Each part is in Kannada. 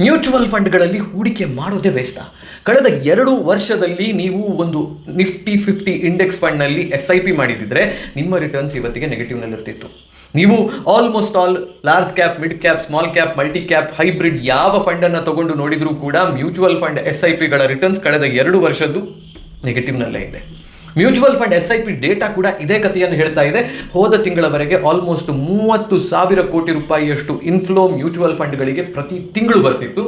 ಮ್ಯೂಚುವಲ್ ಫಂಡ್ಗಳಲ್ಲಿ ಹೂಡಿಕೆ ಮಾಡೋದೇ ವೇಸ್ಟಾ? ಕಳೆದ 2 ವರ್ಷದಲ್ಲಿ ನೀವು ಒಂದು ನಿಫ್ಟಿ 50 ಇಂಡೆಕ್ಸ್ ಫಂಡ್ನಲ್ಲಿ SIP ಮಾಡಿದಿದ್ರೆ ನಿಮ್ಮ ರಿಟರ್ನ್ಸ್ ಇವತ್ತಿಗೆ ನೆಗೆಟಿವ್ನಲ್ಲಿರ್ತಿತ್ತು. ನೀವು almost all large cap, mid cap, small cap, multi cap, hybrid ಯಾವ ಫಂಡನ್ನು ತಗೊಂಡು ನೋಡಿದರೂ ಕೂಡ ಮ್ಯೂಚುವಲ್ ಫಂಡ್ SIPಗಳ ರಿಟರ್ನ್ಸ್ ಕಳೆದ 2 ವರ್ಷದ್ದು ನೆಗೆಟಿವ್ನಲ್ಲೇ ಇದೆ. ಮ್ಯೂಚುವಲ್ ಫಂಡ್ SIP ಡೇಟಾ ಕೂಡ ಇದೇ ಕಥೆಯನ್ನು ಹೇಳ್ತಾ ಇದೆ. ಹೋದ ತಿಂಗಳವರೆಗೆ ಆಲ್ಮೋಸ್ಟ್ 30,000 ಕೋಟಿ ರೂಪಾಯಿಯಷ್ಟು ಇನ್ಫ್ಲೋ ಮ್ಯೂಚುವಲ್ ಫಂಡ್ಗಳಿಗೆ ಪ್ರತಿ ತಿಂಗಳು ಬರ್ತಿತ್ತು.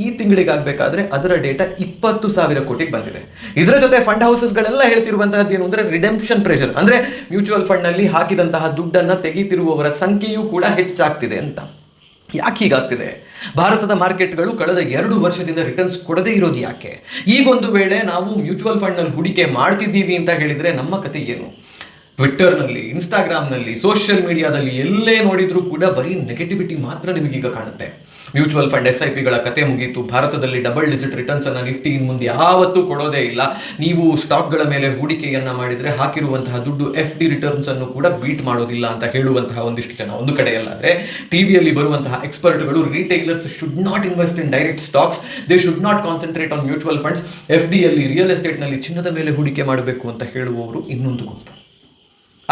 ಈ ತಿಂಗಳಿಗಾಗಬೇಕಾದ್ರೆ ಅದರ ಡೇಟಾ 20,000 ಕೋಟಿಗೆ ಬಂದಿದೆ. ಇದರ ಜೊತೆ ಫಂಡ್ ಹೌಸಸ್ಗಳೆಲ್ಲ ಹೇಳ್ತಿರುವಂತಹದ್ದು ಏನು ಅಂದರೆ ರಿಡೆಂಪ್ಷನ್ ಪ್ರೆಷರ್, ಅಂದರೆ ಮ್ಯೂಚುವಲ್ ಫಂಡ್ನಲ್ಲಿ ಹಾಕಿದಂತಹ ದುಡ್ಡನ್ನು ತೆಗೆಯುತ್ತಿರುವವರ ಸಂಖ್ಯೆಯೂ ಕೂಡ ಹೆಚ್ಚಾಗ್ತಿದೆ ಅಂತ. ಯಾಕೆ ಹೀಗಾಗ್ತಿದೆ? ಭಾರತದ ಮಾರ್ಕೆಟ್ಗಳು ಕಳೆದ 2 ವರ್ಷದಿಂದ ರಿಟರ್ನ್ಸ್ ಕೊಡದೇ ಇರೋದು ಯಾಕೆ? ಈಗೊಂದು ವೇಳೆ ನಾವು ಮ್ಯೂಚುವಲ್ ಫಂಡ್ನಲ್ಲಿ ಹೂಡಿಕೆ ಮಾಡ್ತಿದ್ದೀವಿ ಅಂತ ಹೇಳಿದರೆ ನಮ್ಮ ಕತೆ ಏನು? ಟ್ವಿಟ್ಟರ್ನಲ್ಲಿ, ಇನ್ಸ್ಟಾಗ್ರಾಮ್ನಲ್ಲಿ, ಸೋಷಿಯಲ್ ಮೀಡಿಯಾದಲ್ಲಿ ಎಲ್ಲೇ ನೋಡಿದರೂ ಕೂಡ ಬರೀ ನೆಗೆಟಿವಿಟಿ ಮಾತ್ರ ನಿಮಗೀಗ ಕಾಣುತ್ತೆ. ಮ್ಯೂಚುವಲ್ ಫಂಡ್ SIPಗಳ ಕತೆ ಮುಗೀತು, ಭಾರತದಲ್ಲಿ ಡಬಲ್ ಡಿಜಿಟ್ ರಿಟರ್ನ್ಸನ್ನು ನಿಫ್ಟಿ ಇನ್ನು ಮುಂದೆ ಯಾವತ್ತೂ ಕೊಡೋದೇ ಇಲ್ಲ, ನೀವು ಸ್ಟಾಕ್ಗಳ ಮೇಲೆ ಹೂಡಿಕೆಯನ್ನು ಮಾಡಿದರೆ ಹಾಕಿರುವಂತಹ ದುಡ್ಡು FD ರಿಟರ್ನ್ಸನ್ನು ಕೂಡ ಬೀಟ್ ಮಾಡೋದಿಲ್ಲ ಅಂತ ಹೇಳುವಂತಹ ಒಂದಿಷ್ಟು ಜನ ಒಂದು ಕಡೆಯಲ್ಲಾದರೆ, ಟಿವಿಯಲ್ಲಿ ಬರುವಂತಹ ಎಕ್ಸ್ಪರ್ಟ್ಗಳು retailers should not invest in direct stocks, they should not concentrate on mutual funds, FDಯಲ್ಲಿ ರಿಯಲ್ ಎಸ್ಟೇಟ್ನಲ್ಲಿ ಚಿನ್ನದ ಮೇಲೆ ಹೂಡಿಕೆ ಮಾಡಬೇಕು ಅಂತ ಹೇಳುವವರು ಇನ್ನೊಂದು ಗುಂಪು.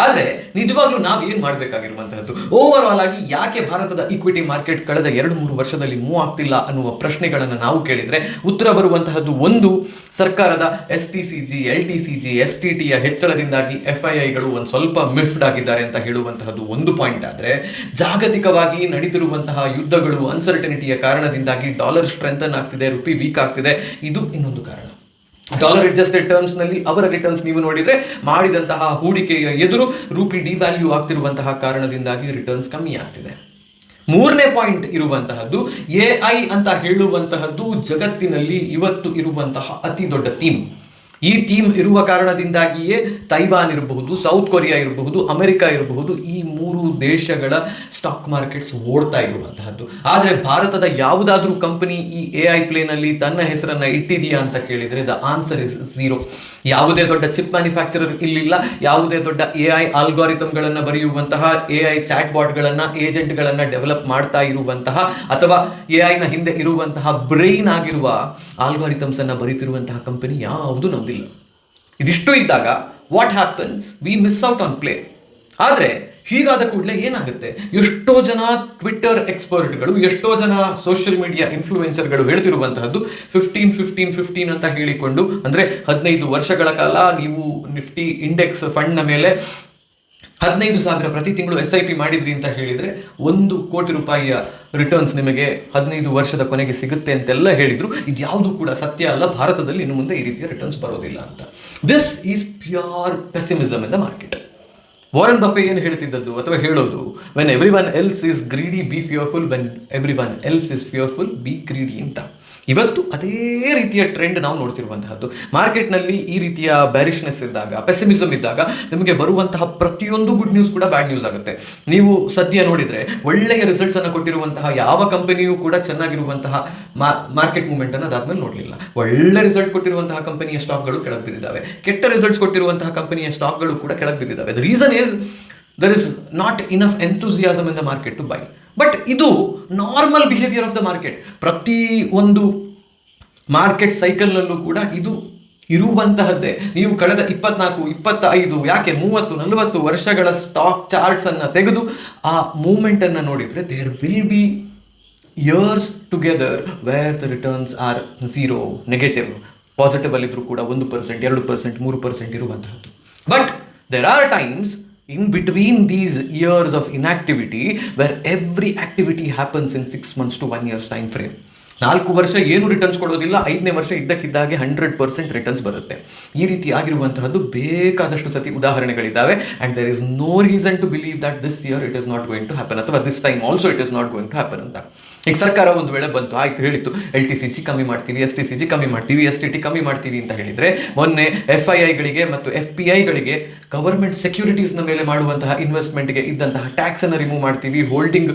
ಆದರೆ ನಿಜವಾಗ್ಲೂ ನಾವು ಏನು ಮಾಡಬೇಕಾಗಿರುವಂತಹದ್ದು, ಓವರ್ ಆಲ್ ಆಗಿ ಯಾಕೆ ಭಾರತದ ಈಕ್ವಿಟಿ ಮಾರ್ಕೆಟ್ ಕಳೆದ 2-3 ವರ್ಷದಲ್ಲಿ ಮೂವ್ ಆಗ್ತಿಲ್ಲ ಅನ್ನುವ ಪ್ರಶ್ನೆಗಳನ್ನು ನಾವು ಕೇಳಿದರೆ ಉತ್ತರ ಬರುವಂತಹದ್ದು, ಒಂದು, ಸರ್ಕಾರದ STCG, LTCG, STTಯ ಹೆಚ್ಚಳದಿಂದಾಗಿ FIIಗಳು ಒಂದು ಸ್ವಲ್ಪ ಮಿಫ್ಡ್ ಆಗಿದ್ದಾರೆ ಅಂತ ಹೇಳುವಂತಹದ್ದು ಒಂದು ಪಾಯಿಂಟ್. ಆದರೆ ಜಾಗತಿಕವಾಗಿ ನಡೆದಿರುವಂತಹ ಯುದ್ಧಗಳು, ಅನ್ಸರ್ಟನಿಟಿಯ ಕಾರಣದಿಂದಾಗಿ ಡಾಲರ್ ಸ್ಟ್ರೆಂಥನ್ ಆಗ್ತಿದೆ, ರುಪಿ ವೀಕ್ ಆಗ್ತಿದೆ, ಇದು ಇನ್ನೊಂದು ಕಾರಣ. ಡಾಲರ್ ಅಡ್ಜಸ್ಟೆಡ್ ಟರ್ಮ್ಸ್ನಲ್ಲಿ ಅವರ ರಿಟರ್ನ್ಸ್ ನೀವು ನೋಡಿದರೆ ಮಾಡಿದಂತಹ ಹೂಡಿಕೆಯ ಎದುರು ರೂಪಿ ಡಿವ್ಯಾಲ್ಯೂ ಆಗ್ತಿರುವಂತಹ ಕಾರಣದಿಂದಾಗಿ ರಿಟರ್ನ್ಸ್ ಕಮ್ಮಿ ಆಗ್ತಿದೆ. 3ನೇ ಪಾಯಿಂಟ್ ಇರುವಂತಹದ್ದು AI ಅಂತ ಹೇಳುವಂತಹದ್ದು ಜಗತ್ತಿನಲ್ಲಿ ಇವತ್ತು ಇರುವಂತಹ ಅತಿ ದೊಡ್ಡ ಥೀಮ್. ಈ ಥೀಮ್ ಇರುವ ಕಾರಣದಿಂದಾಗಿಯೇ ತೈವಾನ್ ಇರಬಹುದು, ಸೌತ್ ಕೊರಿಯಾ ಇರಬಹುದು, ಅಮೆರಿಕ ಇರಬಹುದು, ಈ 3 ದೇಶಗಳ ಸ್ಟಾಕ್ ಮಾರ್ಕೆಟ್ಸ್ ಓಡ್ತಾ ಇರುವಂತಹದ್ದು. ಆದರೆ ಭಾರತದ ಯಾವುದಾದ್ರೂ ಕಂಪನಿ ಈ AI ಪ್ಲೇನಲ್ಲಿ ತನ್ನ ಹೆಸರನ್ನು ಇಟ್ಟಿದೆಯಾ ಅಂತ ಕೇಳಿದರೆ ದ ಆನ್ಸರ್ ಇಸ್ 0. ಯಾವುದೇ ದೊಡ್ಡ ಚಿಪ್ ಮ್ಯಾನುಫ್ಯಾಕ್ಚರರ್ ಇಲ್ಲಿಲ್ಲ, ಯಾವುದೇ ದೊಡ್ಡ AI ಆಲ್ಗಾರಿಥಮ್ಗಳನ್ನು ಬರೆಯುವಂತಹ, AI ಚಾಟ್ ಬಾಟ್ಗಳನ್ನು, ಏಜೆಂಟ್ಗಳನ್ನು ಡೆವಲಪ್ ಮಾಡ್ತಾ ಇರುವಂತಹ, ಅಥವಾ AIನ ಹಿಂದೆ ಇರುವಂತಹ ಬ್ರೈನ್ ಆಗಿರುವ ಆಲ್ಗಾರಿಥಮ್ಸನ್ನು ಬರೀತಿರುವಂತಹ ಕಂಪನಿ ಯಾವುದು ನಮ್ಮದಿಲ್ಲ. ಇದಿಷ್ಟು ಇದ್ದಾಗ what happens? V miss out on play. ಆದರೆ ಹೀಗಾದ ಕೂಡಲೇ ಏನಾಗುತ್ತೆ? ಎಷ್ಟೋ ಜನ ಟ್ವಿಟ್ಟರ್ ಎಕ್ಸ್ಪರ್ಟ್ಗಳು, ಎಷ್ಟೋ ಜನ ಸೋಷಿಯಲ್ ಮೀಡಿಯಾ ಇನ್ಫ್ಲೂಯೆನ್ಸರ್ಗಳು ಹೇಳ್ತಿರುವಂತಹದ್ದು 15 ಅಂತ ಹೇಳಿಕೊಂಡು, ಅಂದರೆ 15 ವರ್ಷಗಳ ಕಾಲ ನೀವು ನಿಫ್ಟಿ ಇಂಡೆಕ್ಸ್ ಫಂಡ್ನ ಮೇಲೆ 15,000 ಪ್ರತಿ ತಿಂಗಳು SIP ಮಾಡಿದ್ರಿ ಅಂತ ಹೇಳಿದರೆ 1 ಕೋಟಿ ರೂಪಾಯಿಯ ರಿಟರ್ನ್ಸ್ ನಿಮಗೆ 15 ವರ್ಷದ ಕೊನೆಗೆ ಸಿಗುತ್ತೆ ಅಂತೆಲ್ಲ ಹೇಳಿದರು. ಇದ್ಯಾವುದು ಕೂಡ ಸತ್ಯ ಅಲ್ಲ. ಭಾರತದಲ್ಲಿ ಇನ್ನು ಮುಂದೆ ಈ ರೀತಿಯ ರಿಟರ್ನ್ಸ್ ಬರೋದಿಲ್ಲ ಅಂತ. This is pure pessimism in the market. Warren Buffett ಏನು ಹೇಳ್ತಿದ್ದದ್ದು ಅಥವಾ ಹೇಳೋದು, when every one else is greedy B fearful, when every one else is fearful B greedy ಅಂತ. ಇವತ್ತು ಅದೇ ರೀತಿಯ ಟ್ರೆಂಡ್ ನಾವು ನೋಡ್ತಿರುವಂತಹದ್ದು. ಮಾರ್ಕೆಟ್ನಲ್ಲಿ ಈ ರೀತಿಯ ಬ್ಯಾರಿಶ್ನೆಸ್ ಇದ್ದಾಗ, ಪೆಸಿಮಿಸಮ್ ಇದ್ದಾಗ ನಿಮಗೆ ಬರುವಂತಹ ಪ್ರತಿಯೊಂದು ಗುಡ್ ನ್ಯೂಸ್ ಕೂಡ ಬ್ಯಾಡ್ ನ್ಯೂಸ್ ಆಗುತ್ತೆ. ನೀವು ಸದ್ಯ ನೋಡಿದರೆ ಒಳ್ಳೆಯ ರಿಸಲ್ಟ್ಸನ್ನು ಕೊಟ್ಟಿರುವಂತಹ ಯಾವ ಕಂಪನಿಯೂ ಕೂಡ ಚೆನ್ನಾಗಿರುವಂತಹ ಮಾರ್ಕೆಟ್ ಮೂವ್ಮೆಂಟನ್ನು ಅದಾದ್ಮೇಲೆ ನೋಡಲಿಲ್ಲ. ಒಳ್ಳೆ ರಿಸಲ್ಟ್ ಕೊಟ್ಟಿರುವಂತಹ ಕಂಪನಿಯ ಸ್ಟಾಕ್ಗಳು ಕೆಳಗೆ ಬಿದ್ದಿದ್ದಾವೆ, ಕೆಟ್ಟ ರಿಸಲ್ಟ್ಸ್ ಕೊಟ್ಟಿರುವಂತಹ ಕಂಪನಿಯ ಸ್ಟಾಕ್ಗಳು ಕೂಡ ಕೆಳಗೆ ಬಿದ್ದಿದ್ದಾವೆ. The reason is there is not enough enthusiasm in the market to buy. But ಇದು normal behaviour of the market. ಪ್ರತಿ ಒಂದು ಮಾರ್ಕೆಟ್ ಸೈಕಲ್ನಲ್ಲೂ ಕೂಡ ಇದು ಇರುವಂತಹದ್ದೇ. ನೀವು ಕಳೆದ 24, 25, ಯಾಕೆ 30, 40 ವರ್ಷಗಳ ಸ್ಟಾಕ್ ಚಾರ್ಟ್ಸನ್ನು ತೆಗೆದು ಆ ಮೂಮೆಂಟನ್ನು ನೋಡಿದರೆ there will be years together where the returns are 0, negative. Positive ಅಲ್ಲಿದ್ದರೂ ಕೂಡ 1%, 2%, 3% ಇರುವಂತಹದ್ದು. But there are times in between these years of inactivity where every activity happens in 6 months to 1 year's time frame. 4 ವರ್ಷ ಏನು ರಿಟರ್ನ್ಸ್ ಕೊಡೋದಿಲ್ಲ, 5ನೇ ವರ್ಷ ಇದ್ದಕ್ಕಿದ್ದಾಗೆ 100% ರಿಟರ್ನ್ಸ್ ಬರುತ್ತೆ. ಈ ರೀತಿ ಆಗಿರುವಂತಹದ್ದು ಬೇಕಾದಷ್ಟು ಸತಿ ಉದಾಹರಣೆಗಳಿದ್ದಾವೆ. And there is no reason to believe that this year it is not going to happen, ಅಥವಾ this time also it is not going to happen ಅಂತ. ಈಗ ಸರ್ಕಾರ ಒಂದು ವೇಳೆ ಬಂತು, ಆಯಿತು ಹೇಳಿತ್ತು LTCG ಕಮ್ಮಿ ಮಾಡ್ತೀವಿ, STCG ಕಮ್ಮಿ ಮಾಡ್ತೀವಿ, STT ಕಮ್ಮಿ ಮಾಡ್ತೀವಿ ಅಂತ ಹೇಳಿದರೆ, ಮೊನ್ನೆ FIIಗಳಿಗೆ ಮತ್ತು FPIಗಳಿಗೆ ಗವರ್ಮೆಂಟ್ ಸೆಕ್ಯೂರಿಟೀಸ್ನ ಮೇಲೆ ಮಾಡುವಂತಹ ಇನ್ವೆಸ್ಟ್ಮೆಂಟ್ಗೆ ಇದ್ದಂತಹ ಟ್ಯಾಕ್ಸನ್ನು ರಿಮೂವ್ ಮಾಡ್ತೀವಿ, ಹೋಲ್ಡಿಂಗ್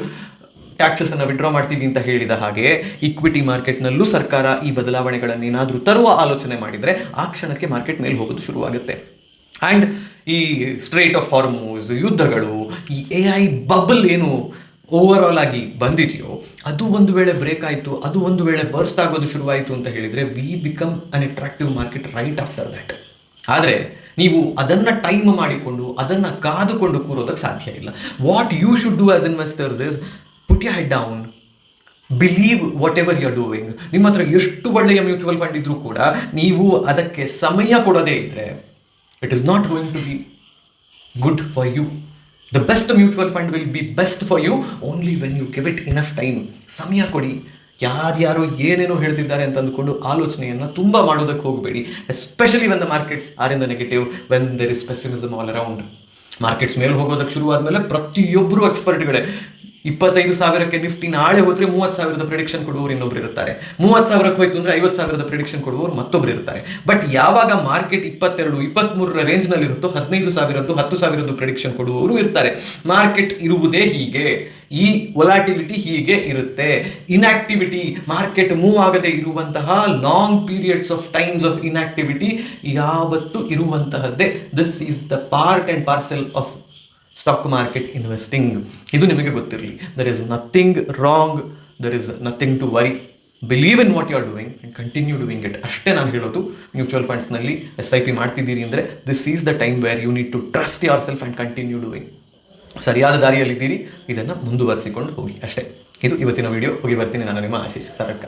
ಟ್ಯಾಕ್ಸಸನ್ನು ವಿಡ್ರಾ ಮಾಡ್ತೀವಿ ಅಂತ ಹೇಳಿದ ಹಾಗೆ ಈಕ್ವಿಟಿ ಮಾರ್ಕೆಟ್ನಲ್ಲೂ ಸರ್ಕಾರ ಈ ಬದಲಾವಣೆಗಳನ್ನೇನಾದರೂ ತರುವ ಆಲೋಚನೆ ಮಾಡಿದರೆ ಆ ಕ್ಷಣಕ್ಕೆ ಮಾರ್ಕೆಟ್ ಮೇಲೆ ಹೋಗೋದು ಶುರುವಾಗುತ್ತೆ. ಆ್ಯಂಡ್ ಈ ಸ್ಟ್ರೈಟ್ ಆಫ್ ಹಾರ್ಮೂಸ್, ಯುದ್ಧಗಳು, ಈ AI ಬಬಲ್ ಏನು ಓವರ್ ಆಲ್ ಆಗಿ ಬಂದಿದೆಯೋ ಅದು ಒಂದು ವೇಳೆ ಬ್ರೇಕ್ ಆಯಿತು, ಅದು ಒಂದು ವೇಳೆ ಬರ್ಸ್ಟ್ ಆಗೋದು ಶುರುವಾಯಿತು ಅಂತ ಹೇಳಿದರೆ we become an attractive market right after that. ಆದರೆ ನೀವು ಅದನ್ನು ಟೈಮ್ ಮಾಡಿಕೊಂಡು ಅದನ್ನು ಕಾದುಕೊಂಡು ಕೂರೋದಕ್ಕೆ ಸಾಧ್ಯ ಇಲ್ಲ. What you should do as investors is put your head down, believe whatever you are doing. ನಿಮ್ಮ ಹತ್ರ ಎಷ್ಟು ಒಳ್ಳೆಯ ಮ್ಯೂಚುವಲ್ ಫಂಡ್ ಇದ್ರೂ ಕೂಡ ನೀವು ಅದಕ್ಕೆ ಸಮಯ ಕೊಡದೇ ಇದ್ದರೆ it is not going to be good for you. The best mutual fund will be best for you only when you give it enough time. ಸಮಯ ಕೊಡಿ. ಯಾರ್ಯಾರೋ ಏನೇನೋ ಹೇಳ್ತಿದ್ದಾರೆ ಅಂತ ಅಂದ್ಕೊಂಡು ಆಲೋಚನೆಯನ್ನು ತುಂಬ ಮಾಡೋದಕ್ಕೆ ಹೋಗಬೇಡಿ. Especially when the markets are in the negative, when there is pessimism all around. Markets ಮೇಲೆ ಹೋಗೋದಕ್ಕೆ ಶುರುವಾದಮೇಲೆ ಪ್ರತಿಯೊಬ್ಬರು ಎಕ್ಸ್ಪರ್ಟ್ಗಳೇ 25,000ಕ್ಕೆ ನಿಫ್ಟಿ ನಾಳೆ ಹೋದರೆ 30,000 ಪ್ರಿಡಿಕ್ಷನ್ ಕೊಡುವವರು ಇನ್ನೊಬ್ರು ಇರ್ತಾರೆ. 30,000ಕ್ಕೆ ಹೋಯ್ತು ಅಂದರೆ 50,000 ಪ್ರಿಡಿಕ್ಷನ್ ಕೊಡುವವರು ಮತ್ತೊಬ್ರು ಇರ್ತಾರೆ. ಬಟ್ ಯಾವಾಗ ಮಾರ್ಕೆಟ್ 22-23 ರೇಂಜ್ನಲ್ಲಿರುತ್ತೋ 15,000 10,000 ಪ್ರಿಡಿಕ್ಷನ್ ಕೊಡುವವರು ಇರ್ತಾರೆ. ಮಾರ್ಕೆಟ್ ಇರುವುದೇ ಹೀಗೆ. ಈ ವೊಲಾಟಿಲಿಟಿ ಹೀಗೆ ಇರುತ್ತೆ. ಇನ್ಆಕ್ಟಿವಿಟಿ, ಮಾರ್ಕೆಟ್ ಮೂವ್ ಆಗದೆ ಇರುವಂತಹ long periods of times of inactivity ಯಾವತ್ತೂ ಇರುವಂತಹದ್ದೇ. This is the part and parcel of stock market investing. ಇದು ನಿಮಗೆ ಗೊತ್ತಿರಲಿ. There is nothing wrong, there is nothing to worry. Believe in what you are doing and continue doing it. ಅಷ್ಟೇ ನಾನು ಹೇಳೋದು. ಮ್ಯೂಚುವಲ್ ಫಂಡ್ಸ್ನಲ್ಲಿ SIP ಮಾಡ್ತಿದ್ದೀರಿ ಅಂದರೆ this is the time where you need to trust yourself and continue doing. ಸರಿಯಾದ ದಾರಿಯಲ್ಲಿದ್ದೀರಿ, ಇದನ್ನು ಮುಂದುವರಿಸಿಕೊಂಡು ಹೋಗಿ ಅಷ್ಟೇ. ಇದು ಇವತ್ತಿನ ವಿಡಿಯೋ. ಹೋಗಿ ಬರ್ತೀನಿ. ನಾನು ನಿಮ್ಮ ಆಶೀಶ್ ಸರಡ್ಕ.